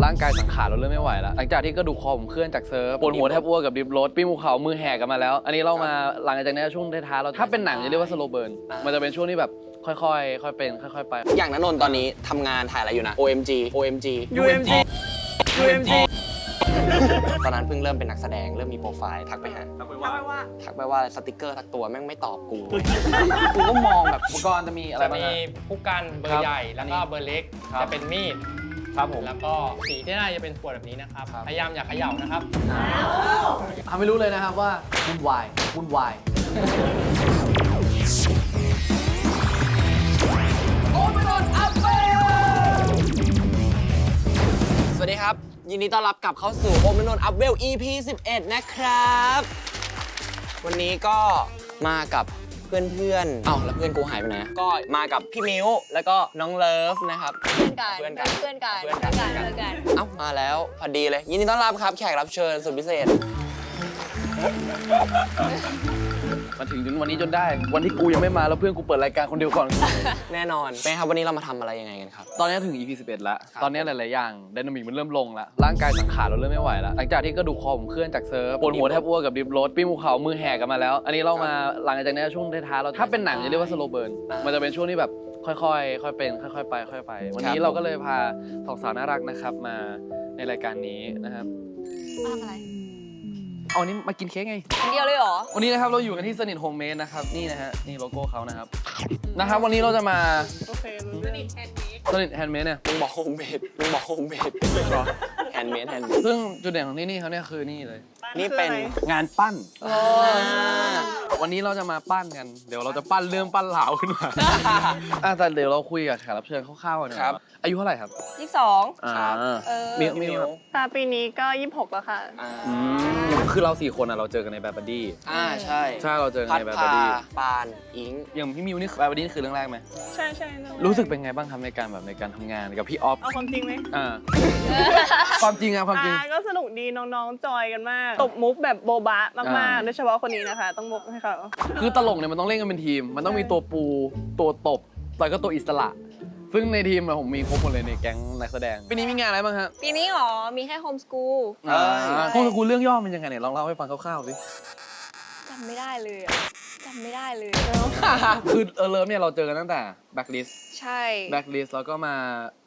ร่างกายสังขารเราเริ่มไม่ไหวแล้วหลังจากที่กระดูกคอผมเคลื่อนจากเซิร์ฟปวดหัวแทบอ้วกกับดิฟรถปีนภูเขามือแหกกันมาแล้วอันนี้เรามาหลังจากนี้ช่วงท้ายๆเราถ้าเป็นหนังจะเรียกว่าสโลว์เบิร์นมันจะเป็นช่วงที่แบบค่อยๆเป็นค่อยๆไปอย่างณนนท์ตอนนี้ทำงานถ่ายอะไรอยู่นะ OMG UMG ตอนนั้นเพิ่งเริ่มเป็นนักแสดงเริ่มมีโปรไฟล์ทักไปหา ทักไปว่าสติกเกอร์ทักตัวแม่งไม่ตอบกู กูก็มองแบบอุปกรณ์จะมีอะไร จะ บ้าง มี ฮะ ผู้กันเบอร์ใหญ่แล้วก็เบอร์เล็ก ครับ จะเป็นมีด ครับผม แล้วก็สีที่น่าจะเป็นขวดแบบนี้นะครับพยายามอย่าเขย่านะครับ ทำให้รู้เลยนะครับว่าวุ่นวายสวัสดีครับ ยินดีต้อนรับกลับเข้าสู่โอมนนท์อัพเวล EP 11 นะครับ วันนี้ก็มากับเพื่อนๆเอ้าแล้วเพื่อนกูหายไปไหนก็มากับพี่มิ้วแล้วก็น้องเลิฟนะครับ เพื่อนกันเอ้ามาแล้วพอดีเลย ยินดีต้อนรับครับแขกรับเชิญสุดพิเศษ มาถึงวันนี้จนได้วันที่กูยังไม่มาแล้วเพื่อนกูเปิดรายการคนเดียวก่อน แน่นอนเป็นไงครับวันนี้เรามาทำอะไรยังไงกันครับ ตอนนี้ถึง EP 11 แล้ว ครับ ตอนนี้หลายๆอย่างไดนามิกมันเริ่มลงแล้วร่างกายสังขารเราเริ่มไม่ไหวแล้วหลังจากที่กระดูกคอผมเคลื่อนจากเซิร์ฟปวดหัวแทบอ้วกกับดิฟรถปีนภูเขามือแหกกันมาแล้ว อันนี้เรามาหลังจากนี้ช่วงท้ายๆเราถ้าเป็นหนังจะเรียกว่าสโลว์เบิร์นมันจะเป็นช่วงที่แบบค่อยๆเป็นค่อยๆไปค่อยๆไปวันนี้เราก็เลยพาสองสาวน่ารักนะครับมาในรายการนี้นะครับ มาทำอะไร เอานี้มากินเค้กไง คนเดียวเลยเหรอ วันนี้นะครับเราอยู่กันที่สนิทโฮมเมดนะครับนี่นะฮะนี่โลโก้เขานะครับวันนี้เราจะมาสนิทแฮนด์เมดเนี่ย มึงบอกโฮมเมดแฮนด์เมด ซึ่งจุดเด่นของที่นี่เขาเนี่ยคือนี่เลย นี่เป็น งานปั้น วันนี้เราจะมาปั้นกัน เดี๋ยวเราจะปั้นเรื่องปั้นเหลาขึ้นมา แต่เดี๋ยวเราคุยกับแขกรับเชิญคร่าวๆก่อนนะครับ อายุเท่าไหร่ครับ 22 ครับ มีครับ ปีนี้ก็ 26 แล้วค่ะ คือเรา4 คนเราเจอกันในแบบบัดดี้ ใช่ ใช่เราเจอกัน พัด ในแบบ พา บัดดี้ ปานอิง อย่างพี่มิวนี่แบบบัดดี้คือเรื่องแรกไหม ใช่ รู้สึกเป็นไงบ้างครับในการทำงานกับพี่ออฟ เอาความจริงไหม ความจริงอะความจริง ก็สนุกดีน้องๆจอยกันมาก ตบมุกแบบโบบะมากๆโดยเฉพาะคนนี้นะคะ ต้องมุกให้เขา คือตลกเนี่ยมันต้องเล่นกันเป็นทีม มันต้องมีตัวปูตัวตบแล้วก็ตัวอิสระ ซึ่งในทีมผมมีครบหมดเลยในแก๊งนักแสดงปีนี้มีงานอะไรบ้างฮะ ปีนี้หรอ มีแค่โฮมสกูล โคงสกูลเรื่องย่อมันยังไงเนี่ยลองเล่าให้ฟังคร่าวๆสิ จำไม่ได้เลย คือเลิฟเนี่ยเราเจอกันตั้งแต่แบ็คลิส ใช่ แบ็คลิสแล้วก็มา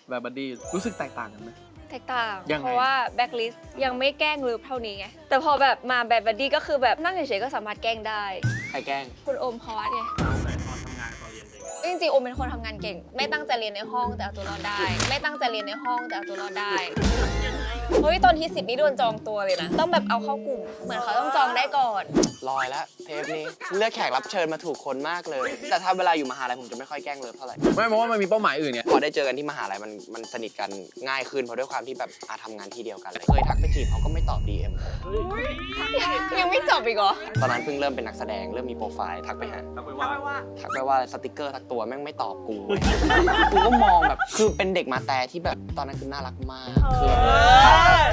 แบบบัดดี้รู้สึกแตกต่างกันไหม แตกต่าง ยังไง เพราะว่าแบ็คลิสยังไม่แกล้งลืบเท่านี้ไง แต่พอแบบมาแบบบัดดี้ก็คือแบบนั่งเฉยๆก็สามารถแกล้งได้ ใครแกล้ง คุณโอมพอวัตไงจริงๆโอมเป็นคนทำงานเก่ง ไม่ตั้งใจเรียนในห้องแต่เอาตัวรอดได้ เฮ้ยตอนที่10นี่โดนจองตัวเลยนะ ต้องแบบเอาเข้ากลุ่ม เหมือนเขาต้องจองได้ก่อน ลอยแล้วเทปนี้เลือกแขกรับเชิญมาถูกคนมากเลย แต่ถ้าเวลาอยู่มหาลัยผมจะไม่ค่อยแกล้งเลิฟเท่าไหร่ ไม่เพราะว่ามันมีเป้าหมายอื่นเนี่ย พอได้เจอกันที่มหาลัยมันสนิทกันง่ายขึ้นเพราะด้วยความที่แบบทำงานที่เดียวกันเลยเคยทักไปจีบเขาก็ไม่ตอบ DM ยังไม่จบอีกเหรอ ตอนนั้นเพิ่งเริ่มเป็นนักแสดงเริ่มมีโปรไฟล์ทักไปหาทักไปว่าสติกเกอร์ทักตัวแม่งไม่ตอบกูกูก็มองแบบคือเป็นเด็กมาแต่ที่แบบตอนนั้นคือน่ารักมากคือ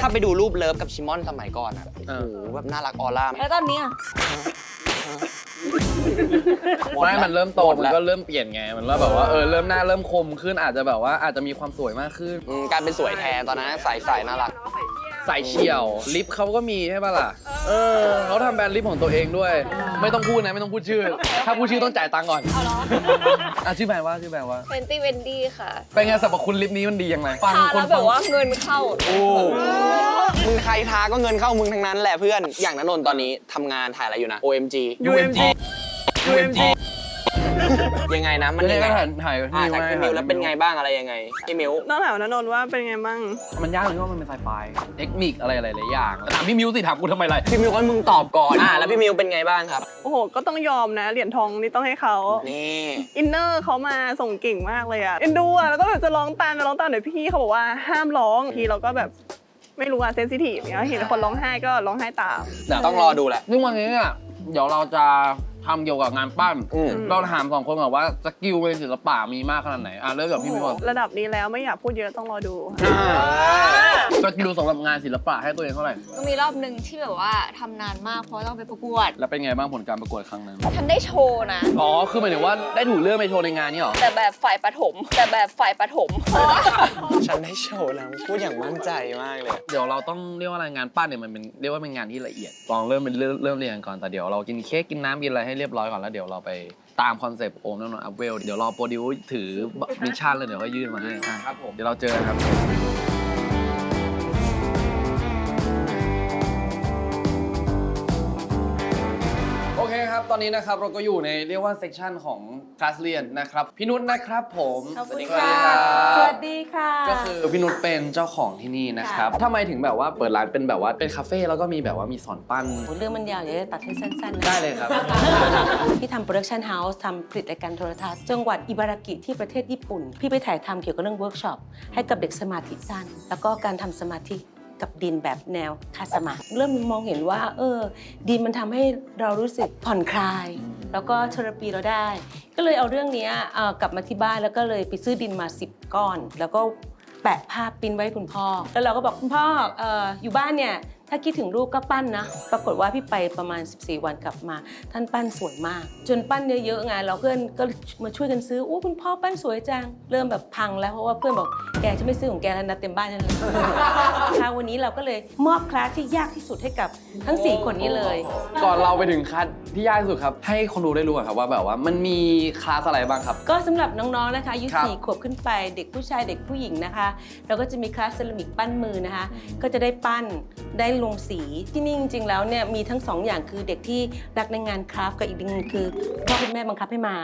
ถ้าไปดูรูปเลิฟกับชิมอนสมัยก่อนอ่ะโอ้โหแบบน่ารักออร่า แล้วตอนนี้อะ ไม่มันเริ่มโตมันก็เริ่มเปลี่ยนไงมันแบบว่าเริ่มหน้าเริ่มคมขึ้นอาจจะแบบว่าอาจจะมีความสวยมากขึ้น การเป็นสวยแทนตอนนั้นใสน่ารัก ใส่เฉียวลิปเขาก็มีใช่ป่ะล่ะเขาทำแบรนด์ลิปของตัวเองด้วย ไม่ต้องพูดนะไม่ต้องพูดชื่อ ถ้าพูดชื่อต้องจ่ายตังค์ก่อน เอาเหรอ ชื่อแบรนด์ว่า เฟนตี้เวนดี้ค่ะ เป็นไงสรรพคุณลิปนี้มันดียังไง ทาแล้วแบบว่าเงินเข้า โอ้ มึงใครทาก็เงินเข้ามึงทั้งนั้นแหละเพื่อนอย่างณนนท์ตอนนี้ทำงานถ่ายอะไรอยู่นะ OMG UMG ยังไงนะมัน ไม่ ยังไง ได้ถ่าย ถ่ายพี่มิวแล้วเป็นไงบ้างอะไรยังไงพี่มิว น้องถามณนนท์ว่าเป็นไงบ้าง มันยากตรงที่ว่ามันเป็นไซไฟเทคนิคอะไรหลายๆอย่างถามพี่มิวสิถามกูทำไมล่ะ พี่มิวก็มึงตอบก่อนแล้วพี่มิวเป็นไงบ้างครับ โอ้โห ก็ต้องยอมนะ เหรียญทองนี่ต้องให้เขา นี่ อินเนอร์เขามาส่งเก่งมากเลยอะเอ็นดูอะแล้วก็แบบจะร้องตามเดี๋ยวพี่เขาบอกว่าห้ามร้องทีเราก็แบบไม่รู้อะเซนซิทีฟเนี่ยเห็นคนร้องไห้ก็ร้องไห้ตาม เดี๋ยวต้องรอดูแหละ ซึ่งวันนี้เนี่ยเดี๋ยวเราจะทำเกี่ยวกับงานปั้นเราถาม2 คนก่อนว่าสกิลในศิลปะมีมากขนาดไหนเริ่มจากพี่มิวก่อน ระดับนี้แล้วไม่อยากพูดเยอะต้องรอดู ส ก็ดูสำหรับงานศิลปะให้ตัวเองเท่าไหร่ ก็มีรอบหนึ่งที่แบบว่าทำนานมากเพราะต้องไปประกวด แล้วเป็นไงบ้างผลการประกวดครั้งนั้น ฉันได้โชว์นะ อ๋อคือหมายถึงว่าได้ถูกเลือกไปโชว์ในงานนี่หรอ แต่แบบฝ่ายประถม ฉันได้โชว์นะพูดอย่างมั่นใจมากเลย เดี๋ยวเราต้องเรียกว่าอะไรงานปั้นเนี่ยมันเป็นเรียกว่าเป็นงานที่ละเอียดลองเริ่มเรียนก่อนแต่เดี๋ยวเรากินเค้กกินน้ำกินอะไรให้เรียบร้อยก่อนแล้วเดี๋ยวเราไปตามคอนเซปต์โอมแล้วนอนอัพเวลเดี๋ยวรอโปรดิวถือมิชชั่นเลยเดี๋ยวก็ยื่นมาให้ครับผมเดี๋ยวเราเจอกันครับ โอเคครับ ตอนนี้นะครับเราก็อยู่ในเรียกว่าเซกชันของคลาสเรียนนะครับพี่นุชนะครับผม ขอบคุณ สวัส ค่ะ ดีรับ สวัสดีค่ะ ก็คือพี่นุชเป็นเจ้าของที่นี่นะครับทำไมถึงแบบว่าเปิดร้านเป็นแบบว่าเป็นคาเฟ่แล้วก็มีแบบว่ามีสอนปั้น เรื่องมันยาวเดี๋ยวจะตัดให้สั้นๆนะ ได้เลยครับ พี่ทำโปรดักชันเฮาส์ทำผลิตรายการโทรทัศน์จังหวัดอิบารากิที่ประเทศญี่ปุ่น พี่ไปถ่ายทำเกี่ยวกับเรื่องเวิร์กช็อปให้กับเด็กสมาธิสั้น แล้วก็การทำสมาธิกับดินแบบแนวคาสมาเริ่มมองเห็นว่าดินมันทำให้เรารู้สึกผ่อนคลาย แล้วก็เทอราปีเราได้ ก็เลยเอาเรื่องนี้กลับมาที่บ้านแล้วก็เลยไปซื้อดินมา10 ก้อน แล้วก็แปะภาพปริ้นไว้คุณพ่อ แล้วเราก็บอกคุณพ่ออยู่บ้านเนี่ยถ้าคิดถึงลูกก็ปั้นนะ ปรากฏว่าพี่ไปประมาณ14 วันกลับมา ท่านปั้นสวยมาก จนปั้นเยอะๆไงเราเพื่อนก็มาช่วยกันซื้อคุณพ่อปั้นสวยจังเริ่มแบบพังแล้วเพราะว่าเพื่อนบอกแกจะไม่ซื้อของแกแล้วนะเต็มบ้านฉันเลย ค่ะวันนี้เราก็เลยมอบคลาสที่ยากที่สุดให้กับทั้ง4 คนนี้เลย ก่อนเราไปถึงคลาสที่ยากที่สุดครับให้คนดูได้รู้ก่อนครับว่าแบบว่ามันมีคลาสอะไรบ้างครับ ก็สำหรับน้องๆนะคะอายุ ครับ 4 ขวบขึ้นไปเด็กผู้ชายเด็กผู้หญิงนะคะเราก็จะมีคลาสเซรามิกปั้นมือนะคะก็จะได้ปั้นได้ลงสีที่นี่จริงๆแล้วเนี่ยมีทั้ง2 อย่างคือเด็กที่รักในงานคราฟต์กับอีกหนึ่งคือพ่อคุณแม่บังคับให้มา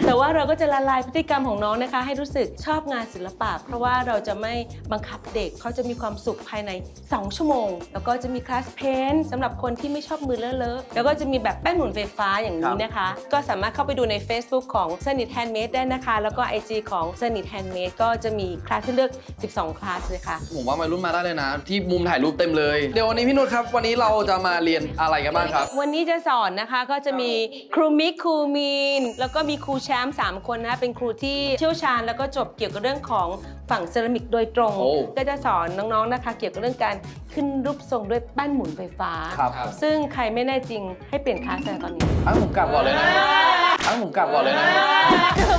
แต่ว่าเราก็จะละลายพฤติกรรมของน้องนะคะให้รู้สึกชอบงานศิลปะเพราะว่าเราจะไม่บังคับเด็กเขาจะมีความสุขภายใน2 ชั่วโมงแล้วก็จะมีคลาสเพนท์สำหรับคนที่ไม่ชอบมือเลอะๆแล้วก็จะมีแบบแป้นหมุนไฟฟ้าอย่างนี้นะคะก็สามารถเข้าไปดูใน Facebook ของ Sanit Handmade ได้นะคะแล้วก็ IG ของ Sanit Handmade ก็จะมีคลาสให้เลือก12 คลาสเลยค่ะ ผมว่าวัยรุ่นมาได้เลยนะ ที่มุมถ่ายรูปเต็มเลยเดี๋ยววันนี้พี่นุชครับวันนี้เราจะมาเรียนอะไรกันบ้างครับ วันนี้จะสอนนะคะก็จะมีครูมิกครูมีนแล้วก็มีครูแชมป์3 คนนะคะเป็นครูที่เชี่ยวชาญแล้วก็จบเกี่ยวกับเรื่องของฝั่งเซรามิกโดยตรง โอ้ ก็จะสอนน้องๆนะคะเกี่ยวกับเรื่องการขึ้นรูปทรงด้วยปั้นหมุนไฟฟ้า ครับ ซึ่งใครไม่แน่จริงให้เปลี่ยนคลาสเลยตอนนี้ ผมกลับก่อนเลยนะผมกลับก่อนเลยนะ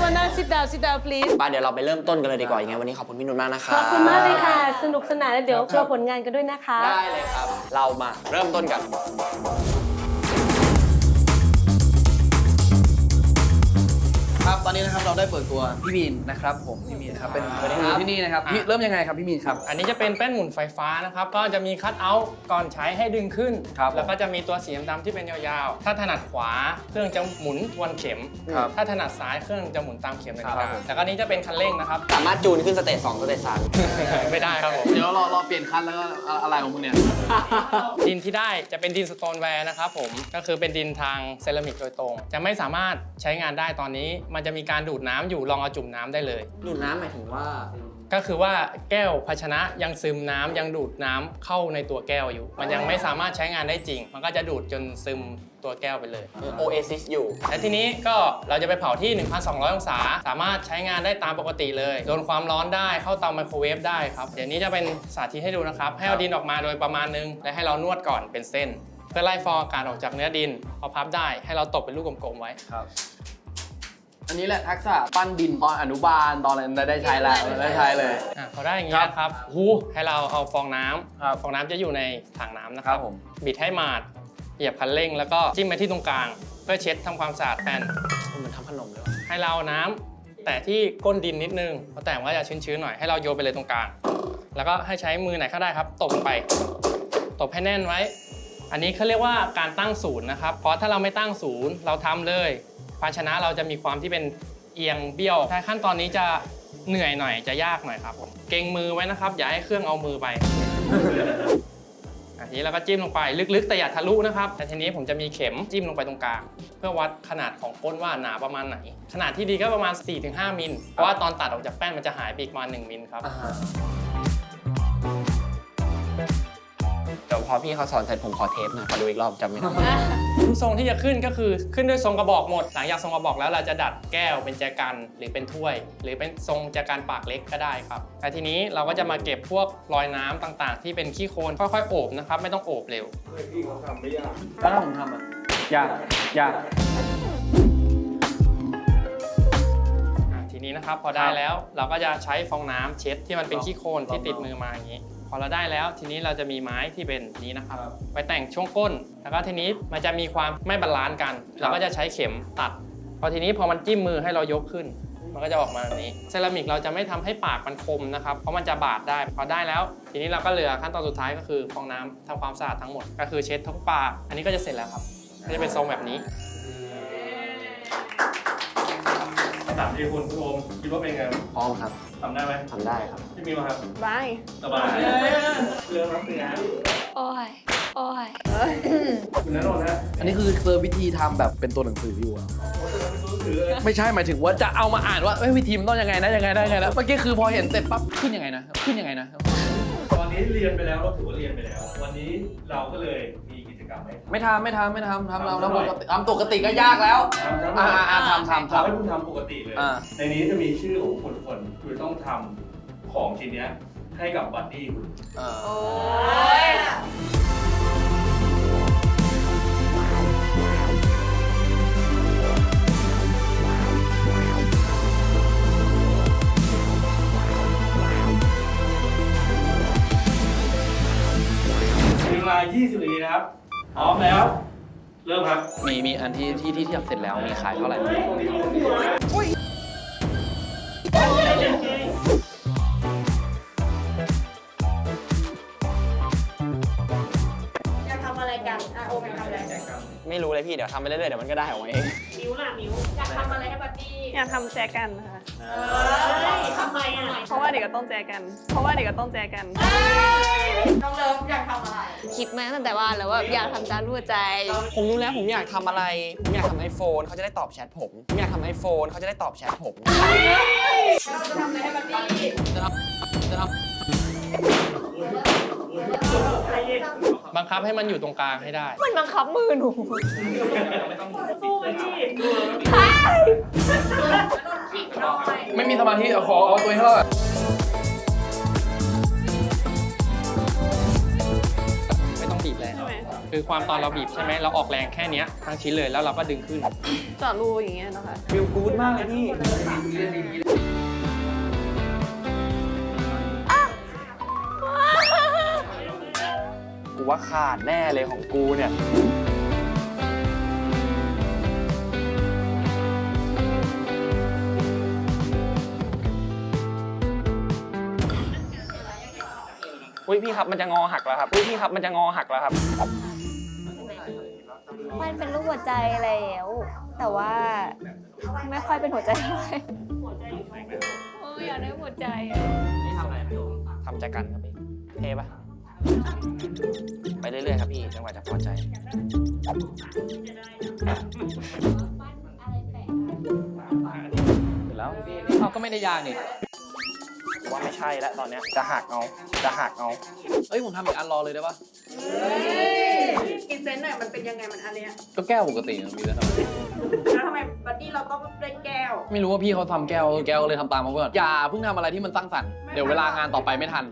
มานั่ง sit down please ป้าเดี๋ยวเราไปเริ่มต้นกันเลยดีกว่ายังไงวันนี้ขอบคุณพี่นุชมากนะคะ ขอบคุณมากเลยค่ะ สนุกสนานแล้วเดี๋ยวโชว์ผลงานกันด้วยนะคะ ได้เลยครับ เรามาเริ่มต้นกัน ครับตอนนี้นะครับเราได้เปิดตัวพี่มีนนะครับผมพี่มีนครับเป็นครูที่นี่นะครับพี่เริ่มยังไงครับพี่มีนครับ อันนี้จะเป็นแป้นหมุนไฟฟ้านะครับ ก็จะมีคัตเอาท์ก่อนใช้ให้ดึงขึ้น ครับ แล้วก็จะมีตัวสีดำๆที่เป็นยาวๆ ถ้าถนัดขวาเครื่องจะหมุนทวนเข็ม ครับ ถ้าถนัดซ้ายเครื่องจะหมุนตามเข็มเลย ครับ แต่ก็นี้จะเป็นคันเร่งนะครับ สามารถจูนขึ้นสเตจ2สเตจ3 ไม่ได้ครับผม เดี๋ยวรอเปลี่ยนคันแล้วก็อะไรของมึงเนี่ย ดินที่ได้จะเป็นดินสโตนแวร์นะครับผมก็คือเป็นดินทางเซรามิกโดยตรง จะไม่สามารถใช้งานได้ตอนนี้ มันจะมีการดูดน้ำอยู่ลองเอาจุ่มน้ำได้เลย ดูดน้ำหมายถึงว่า ก็คือว่าแก้วภาชนะยังซึมน้ำยังดูดน้ำเข้าในตัวแก้วอยู่ มันยังไม่สามารถใช้งานได้จริง มันก็จะดูดจนซึมตัวแก้วไปเลย Oasis อยู่ และทีนี้ก็เราจะไปเผาที่ 1,200 องศา สามารถใช้งานได้ตามปกติเลย โดนความร้อนได้เข้าเตาไมโครเวฟได้ครับ เดี๋ยวนี้จะเป็นสาธิตให้ดูนะครับ ให้เอาดินออกมาโดยประมาณนึง และให้เรานวดก่อนเป็นเส้น เพื่อไล่ฟองอากาศออกจากเนื้อดิน พอพับได้ให้เราตบเป็นลูกกลมๆไว้ ครับ อันนี้แหละทักษะปั้นดินตอนอนุบาลตอนอะไรได้ใช้แล้วได้ใช้เลย พอได้อย่างนี้นะครับ ให้เราเอาฟองน้ำฟองน้ำจะอยู่ในถังน้ำนะครับ ครับผม บิดให้หมาดเหยียบคันเร่ง แล้วก็จิ้มไปที่ตรงกลาง เพื่อเช็ดทำความสะอาดแป้น เหมือนทำขนมเลย ให้เราเอาน้ำแต่ที่ก้นดินนิดนึงเพราะแต่มันก็จะชื้นๆหน่อยให้เราโยนไปเลยตรงกลาง แล้วก็ให้ใช้มือไหนก็ได้ครับตบลงไปตบให้แน่นไว้ อันนี้เขาเรียกว่าการตั้งศูนย์นะครับเพราะถ้าเราไม่ตั้งศูนย์เราทำเลยภาชนะเราจะมีความที่เป็นเอียงเบี้ยวใช้ขั้นตอนนี้จะเหนื่อยหน่อยจะยากหน่อยครับผมเกรงมือไว้นะครับอย่าให้เครื่องเอามือไป อันนี้เราก็จิ้มลงไปลึกๆแต่อย่าทะลุนะครับแต่ทีนี้ผมจะมีเข็มจิ้มลงไปตรงกลางเพื่อวัดขนาดของก้นว่าหนาประมาณไหนขนาดที่ดีก็ประมาณ 4-5 มิลเพราะว่าตอนตัดออกจากแป้นมันจะหายไปอีกประมาณ1 มิลครับ เดี๋ยวพอพี่เขาสอนเสร็จผมขอเทปหน่อยขอดูอีกรอบจำไม่ได้ ทรงที่จะขึ้นก็คือขึ้นด้วยทรงกระบอกหมด หลังจากทรงกระบอกแล้วเราจะดัดแก้วเป็นแจกันหรือเป็นถ้วย หรือเป็นทรงแจกันปากเล็กก็ได้ครับแต่ทีนี้เราก็จะมาเก็บพวกรอยน้ำต่างๆ ที่เป็นขี้โคลนค่อยๆโอบนะครับไม่ต้องโอบเร็ว ถ้าผมทำอ่ะยาก ทีนี้นะครับพอได้แล้วเราก็จะใช้ฟองน้ำเช็ดที่มันเป็นขี้โคลนที่ติดมือมาอย่างนี้ พอเราได้แล้วทีนี้เราจะมีไม้ที่เป็นนี้นะครับไปแต่งช่วงก้น แล้วก็ทีนี้มันจะมีความไม่บาลานซ์กันเราก็จะใช้เข็มตัด พอทีนี้พอมันจิ้มมือให้เรายกขึ้น มันก็จะออกมาแบบนี้เซรามิกเราจะไม่ทำให้ปากมันคมนะครับเพราะมันจะบาดได้พอได้แล้ว ทีนี้เราก็เหลือขั้นตอนสุดท้ายก็คือฟองน้ำทำความสะอาดทั้งหมดก็คือเช็ดทั้งปากอันนี้ก็จะเสร็จแล้วครับก็จะเป็นทรงแบบนี้ ถามที่คุณโอมคิดว่าเป็นไง พร้อมครับ ทำได้ไหม ทำได้ครับ พี่มิวครับ บาย สบายเรื่องรับเสีย โอ้ย โอ้ย คุณณนนท์นะ อันนี้คือเซอร์วิธีทำแบบเป็นตัวหนังสืออยู่อะไม่ใช่หมายถึงว่าจะเอามาอ่านว่าเอ้ยวิธีมันต้องยังไงนะยังไงได้ไงนะเมื่อกี้คือพอเห็นเสร็จปั๊บขึ้นยังไงนะขึ้นยังไงนะ ตอนนี้เรียนไปแล้วเราถือว่าเรียนไปแล้ว วันนี้เราก็เลยมีกิจกรรมให้ ไม่ทำเราทำปกติก็ยากแล้วทำ ให้คุณทำปกติเลย ในนี้จะมีชื่อของคนคือต้องทำของชิ้นนี้ให้กับบัดดี้คุณ โอ้ย มีเวลา 20 นาทีนะครับ พร้อมแล้ว เริ่มครับ มีอันที่ทำเสร็จแล้วมีขายเท่าไหร่ อยากทำอะไรกันโอมอยากทำอะไร ไม่รู้เลยพี่เดี๋ยวทำไปเรื่อยๆเดี๋ยวมันก็ได้ออกมาเอง มิวล่ะมิวอยากทำอะไรให้บัดดี้อยากทำแจกันค่ะทำไมอ่ะเพราะว่าเด็กก็ต้องแจกัน น้องเลิฟอยากทำอะไร คิดมาตั้งแต่ว่าแล้วว่าอยากทำจานรั่วใจ ผมรู้แล้วผมอยากทำอะไร ผมอยากทำ iPhone เขาจะได้ตอบแชทผมอยากทำ iPhone เขาจะได้ตอบแชทผม เราจะทำอะไรให้บัดดี้ บังคับให้มันอยู่ตรงกลางให้ได้ มันบังคับมือหนู สู้ไปดิ ไม่มีสมาธิขอเอาตัวให้รอด ไม่ต้องบีบแรงคือความตอนเราบีบใช่ไหมเราออกแรงแค่เนี้ยทั้งชิ้นเลยแล้วเราก็ดึงขึ้น เจาะรูอย่างเงี้ยนะคะ ฟิลกู๊ดมากเลยพี่ กูว่าขาดแน่เลยของกูเนี่ย อุ้ยพี่ครับมันจะงอหักแล้วครับ อุ้ยพี่ครับมันจะงอหักแล้วครับ มันเป็นรูปหัวใจแล้ว แต่ว่าไม่ค่อยเป็นหัวใจเท่าไหร่โอ้ยอยากได้หัวใจอะ นี่ทำอะไรพี่โอทำใจกันครับพี่เท่ปะไปเรื่อยๆครับพี่จนกว่าจะพอใจ เสร็จแล้วเอาก็ไม่ได้ยากนี่ ว่าไม่ใช่แล้วตอนเนี้ยจะหักเอา เอ้ยผมทำอีกอันรอเลยได้ปะ กินเซนหน่อยมันเป็นยังไงมันอันเนี้ย ก็แก้วปกติมีแล้วทำไม แล้วทำไมบัดดี้เราต้องเล่นแก้ว ไม่รู้ว่าพี่เขาทำแก้วก็เลยทำตามเขาก่อนอย่าเพิ่งทำอะไรที่มันสร้างสรรค์เดี๋ยวเวลางานต่อไปไม่ทัน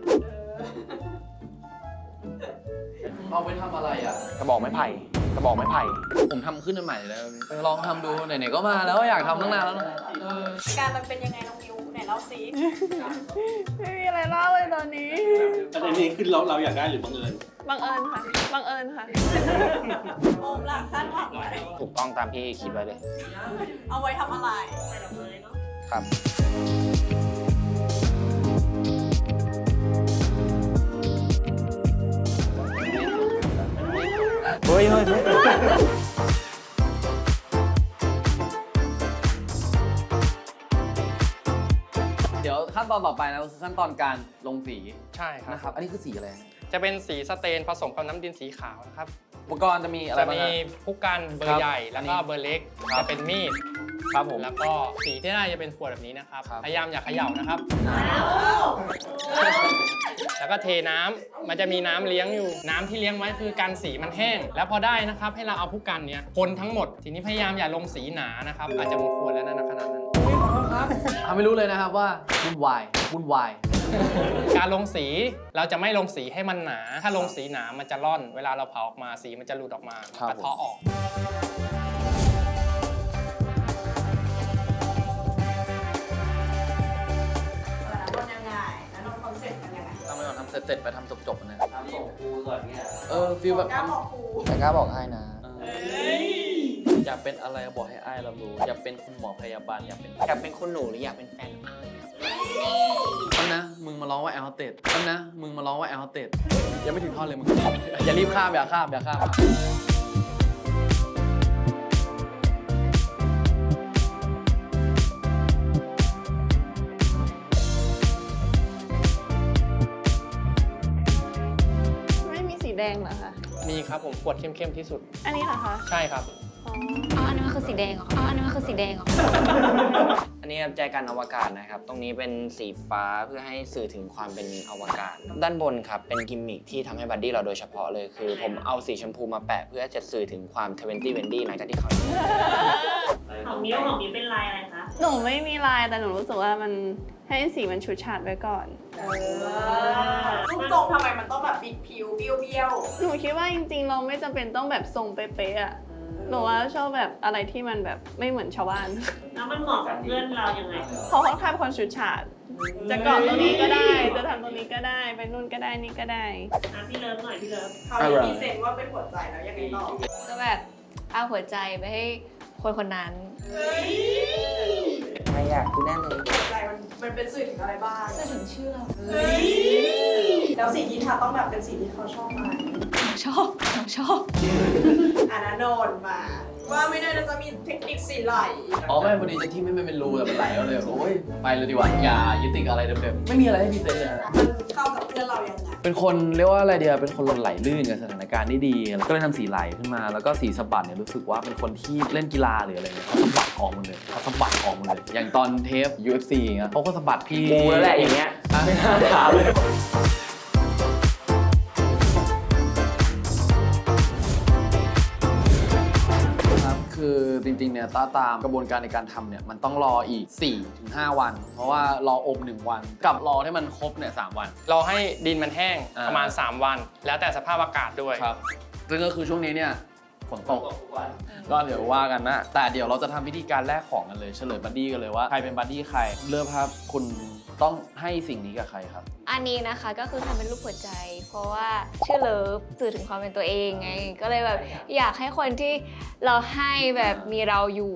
เอาไปทำอะไรอ่ะ กระบอกไม้ไผ่ ผมทำขึ้นมาใหม่แล้วลองทำดูไหนๆก็มาแล้วอยากทำตั้งนานแล้วนะ การมันเป็นยังไงน้องมิวไหนเล่าซิไม่มีอะไรเล่าเลยตอนนี้ ประเด็นนี้คือเราอยากได้หรือบังเอิญ บังเอิญค่ะโอมล่ะคาดหวังไว้ ถูกต้องตามที่คิดไว้เลย เอาไว้ทำอะไร ครับ เฮ้ย เดี๋ยวขั้น ตอนต่อไปนะคือขั้นตอนการลงสี ใช่ครับ นะครับ อันนี้คือสีอะไร จะเป็นสีสเตนผสมกับน้ำดินสีขาวนะครับ อุปกรณ์จะมีอะไร จะ บ้าง มี ฮะ ผู้กันเบอ ครั ร์ บ ใหญ่แล้วก็ อันนี้ เบอร์เล็ก ครับ จะเป็นมีด ครับผม แล้วก็สีที่ได้จะเป็นขวดแบบนี้นะครับ ครับ พยายามอย่าเขย่านะครับ แล้วก็เทน้ำมันจะมีน้ำเลี้ยงอยู่ น้ำที่เลี้ยงไว้คือการสีมันแห้ง แล้วพอได้นะครับให้เราเอาผู้กันเนี้ยคนทั้งหมด ทีนี้พยายามอย่าลงสีหนานะครับ อาจจะหมดขวดแล้วนะขนาดนั้น ทำไม่รู้เลยนะครับว่าวุ่นวายวุ่นวาย การลงสีเราจะไม่ลงสีให้มันหนา ถ้าลงสีหนามันจะร่อน เวลาเราเผาออกมาสีมันจะหลุดออกมากระเทาะออก ทำไปก่อนทำเสร็จๆไปทำจบๆนะ ทำส่งครูก่อนเนี่ย ฟีลแบบ แต่กล้าบอกให้นะ อยากเป็นอะไรบอกให้อ้ายเรารู้อยากเป็นคุณหมอพยาบาลอยากเป็น อยากเป็นคุณหนูหรืออยากเป็นแฟนอ้ายครับ ต้นนะมึงมาร้องว่าแอลเตดต้นนะมึงมาร้องว่าแอลเตดยังไม่ถึงท่อนเลยมึงอย่ารีบข้ามอย่าข้ามอย่าข้าม ไม่มีสีแดงเหรอคะ มีครับผมขวดเข้มๆที่สุด อันนี้เหรอคะ ใช่ครับ อ๋อ อ๋อ อันนั้นมันคือสีแดงเหรอ อ๋อ อันนั้นมันคือสีแดงเหรอ อันนี้ครับแจกันอวกาศนะครับ ตรงนี้เป็นสีฟ้าเพื่อให้สื่อถึงความเป็นอวกาศ ด้านบนครับเป็นกิมมิคที่ทำให้บัดดี้เราโดยเฉพาะเลยคือ ผมเอาสีชมพูมาแปะเพื่อจะสื่อถึงความ2020หลังจากที่เขา ของนิ้วเป็นลายอะไรคะ หนูไม่มีลายแต่หนูรู้สึกว่ามันให้สีมันชุดฉาดไว้ก่อน รูปทรงทำไมมันต้องแบบบิดผิวเบี้ยว หนูคิดว่าจริงๆ เราไม่จำเป็นต้องแบบทรงเป๊ะๆอะหนูว่าชอบแบบอะไรที่มันแบบไม่เหมือนชาวบ้าน แล้วมันเหมาะกับเพื่อนเรายังไง เขาค่อนข้างเป็นคนชุดฉาด จะเกาะตรงนี้ก็ได้ จะทำตรงนี้ก็ได้ ไปนู่นก็ได้นี่ก็ได้ พี่เลิฟหน่อยพี่เลิฟ ๆเขาจะมีเซนว่าเป็นหัวใจแล้วยังไงต่อ ก็แบบเอาหัวใจไปให้คนคนนั้น ไม่อยากดูแน่เลย หัวใจมันเป็นสื่อถึงอะไรบ้าง จะถึงเชื่อ แล้วสีที่ทาต้องแบบเป็นสีที่เขาชอบไหม ชอบชอบ อันนั้นโนนมา ว่าไม่ได้จะมีเทคนิคสีไหล อ๋อไม่พอดีจะที่ไม่เป็นรูแต่มันไหลเอาเลยโอ้ยไปเลยดีกว่าอย่ายึดติดกับอะไรเดิมๆไม่มีอะไรให้พิเศษเลย มันเข้ากับเพื่อนเรายังไง เป็นคนเรียกว่าอะไรเดียวเป็นคนไหลลื่นกับสถานการณ์ได้ดีก็เลยทำสีไหลขึ้นมาแล้วก็สีสะบัดเนี่ยรู้สึกว่าเป็นคนที่เล่นกีฬาหรืออะไรเนี่ยเขาสะบัดออกหมดเลยเขาสะบัดออกหมดเลยอย่างตอนเทป UFC อย่างเงี้ยเขาก็สะบัดพี่ กูแล้วแหละอย่างเงี้ยไม่น่าถามเลย ครับคือจริงๆเนี่ยตามกระบวนการในการทำเนี่ยมันต้องรออีก 4-5 วัน เพราะว่ารออบ1 วันกับรอให้มันครบเนี่ย3 วัน เราให้ดินมันแห้ง อ่า ประมาณ 3 วัน แล้วแต่สภาพอากาศด้วย ครับซึ่งก็คือช่วงนี้เนี่ยฝนตกก็เดี๋ยวว่ากันนะ แต่เดี๋ยวเราจะทำพิธีการแลกของกันเลยเฉลยบัดดี้กันเลยว่าใครเป็นบัดดี้ใครเริ่มครับคุณต้องให้สิ่งนี้กับใครครับ อันนี้นะคะก็คือทำเป็นรูปหัวใจ เพราะว่าชื่อเลิฟสื่อถึงความเป็นตัวเองไง ก็เลยแบบอยากให้คนที่เราให้แบบมีเราอยู่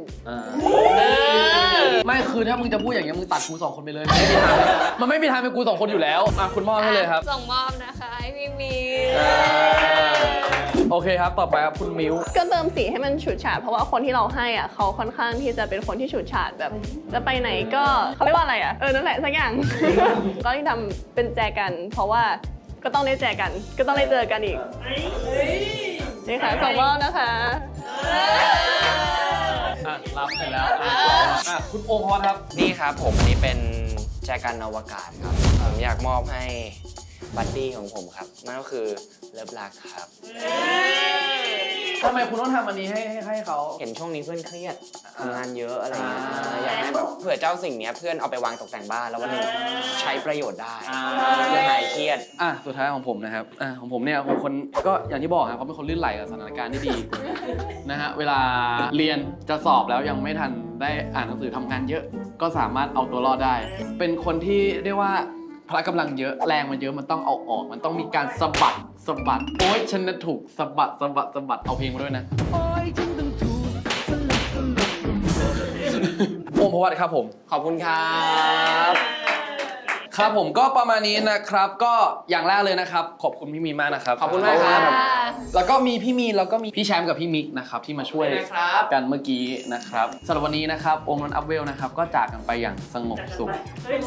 ไม่คือถ้ามึงจะพูดอย่างเงี้ยมึงตัดกู2 คนไปเลยมันไม่มีทางเป็นกู2 คนอยู่แล้วมาคุณมอบให้เลยครับ ส่งมอบนะคะให้พี่มี โอเคครับต่อไปครับคุณมิ้ว ก็เติมสีให้มันฉูดฉาดเพราะว่าคนที่เราให้อ่ะเขาค่อนข้างที่จะเป็นคนที่ฉูดฉาดแบบจะไปไหนก็เขาเรียกว่าอะไรอ่ะนั่นแหละสักอย่าง ก็ที่ทำเป็นแจกัน เพราะว่าก็ต้องได้แจกัน ก็ต้องได้เจอกันอีกนี่ค่ะส่งมอบนะคะ รับเสร็จแล้วคุณโอมพรครับ นี่ครับผมอันนี้เป็นแจกันอวกาศครับผมอยากมอบให้บัดดี้ของผมครับนั่นก็คือเลิฟรักครับ ทำไมคุณต้องทำอันนี้ให้เขา เห็นช่วงนี้เพื่อนเครียดทำงานเยอะอะไรอย่างเงี้ย อ่า อยากให้แบบเผื่อเจ้าสิ่งเนี้ยเพื่อนเอาไปวางตกแต่งบ้านแล้ววันหนึงใช้ประโยชน์ได้ อ่า เพื่อหายเครียด สุดท้ายของผมนะครับของผมเนี่ยเป็นคนก็อย่างที่บอกครับเขาเป็นคนลื่นไหลกับสถานการณ์ที่ดี นะฮะเวลาเรียนจะสอบแล้วยังไม่ทันได้อ่านหนังสือทำงานเยอะ ก็สามารถเอาตัวรอดได้ เป็นคนที่เรียกว่าพละกำลังเยอะแรงมันเยอะมันต้องเอาออก มันต้องมีการสะบัดโอ๊ยฉันน่ะถูกสะบัดเอาเพลงมาด้วยนะโอมพวัตครับผม ขอบคุณครับ ครับผมก็ประมาณนี้นะครับก็อย่างแรกเลยนะครับขอบคุณพี่มีนมากนะครับ ขอบคุณมากครับ แล้วก็มีพี่มีนแล้วก็มีพี่แชมป์กับพี่มิกนะครับที่มาช่วยกันเมื่อกี้นะครับสำหรับวันนี้นะครับองค์นนท์อัพเวลนะครับก็จากกันไปอย่างสงบสุข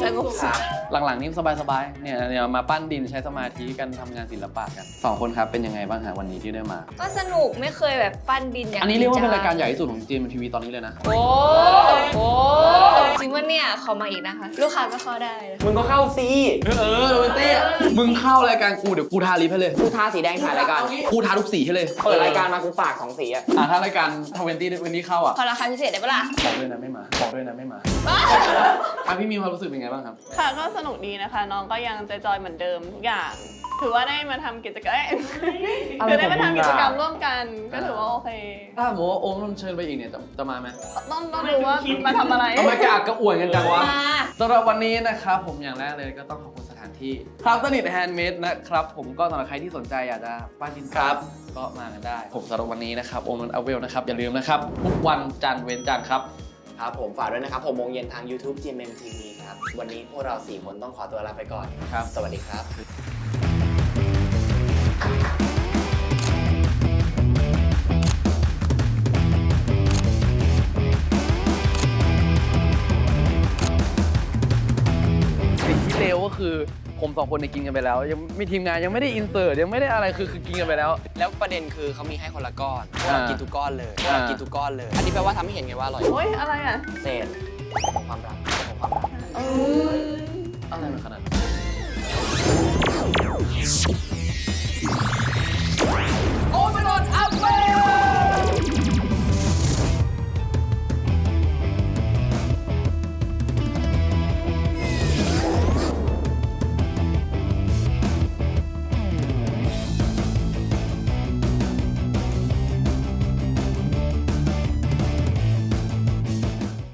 สงบสุข หลังๆนี้สบายๆเนี่ยมาปั้นดินใช้สมาธิกันทำงานศิลปะกันสองคนครับเป็นยังไงบ้างฮะวันนี้ที่ได้มา ก็สนุกไม่เคยแบบปั้นดินอย่าง อันนี้เรียกว่าเป็น จ รายการใหญ่ที่สุดของจีนทีวีตอนนี้เลยนะ โอ้โหจริงว่าเนี่ยขอมาอีกนะคะ ลูกค้าก็เข้าได้นะ มึงก็เข้าซี โรเต้มึงเข้ารายการกูเดี๋ยวกูทาลิปให้เลย กูทาสีแดงถ่ายรายการ กูทาทุกสีให้เลย เปิดรายการมากูปาก2 สีอะ ถ้ารายการ20วันนี้เข้าอ่ะ ขอราคาพิเศษได้ปะล่ะ บอกด้วยนะไม่มาบอกด้วยนะไม่มาพี่มีความรู้สึกเป็นไงบ้างครับ ค่ะก็สนุกดีนะคะ น้องก็ยังจอยๆเหมือนเดิมทุกอย่าง ถือว่าได้มาทำกิจกรรมคือได้มาทำกิจกรรมร่วมกัน ก็ถือว่าโอเค ถ้าสมมติว่าโอมต้องเชิญไปอีกเนี่ยจะมาไหม ต้องดูว่ามาทำอะไร ทำไมกระอักกระอ่วนกันจังวะ มา สำหรับวันนี้นะครับผมอย่างแรกเลยก็ต้องขอบคุณสถานที่ครับสนิทแฮนด์เมดนะครับผมก็สำหรับใครที่สนใจอยากจะปั้นดินครับก็มากันได้ ผมสำหรับวันนี้นะครับโอมนนท์อัพเวลนะครับอย่าลืมนะครับทุกวันจันทร์เว้นจันทร์ครับ ครับผมฝากด้วยนะครับ6 โมงเย็นทาง YouTube GMM TV ครับ วันนี้พวกเรา 4 คนต้องขอตัวลาไปก่อน ครับ สวัสดีครับ สิ่งที่เลวก็คือผมสองคนเนี่ยกินกันไปแล้ว ยังมีทีมงานยังไม่ได้อินเสิร์ตยังไม่ได้อะไรคือกินกันไปแล้ว แล้วประเด็นคือเขามีให้คนละก้อนพวกเรากินทุกก้อนเลยพวกเรากินทุกก้อนเลย อันนี้แปลว่าทำให้เห็นไงว่าอร่อย โอ๊ย อะไรอ่ะ เศษของความรักของความรัก อะไรมันขนาดนั้น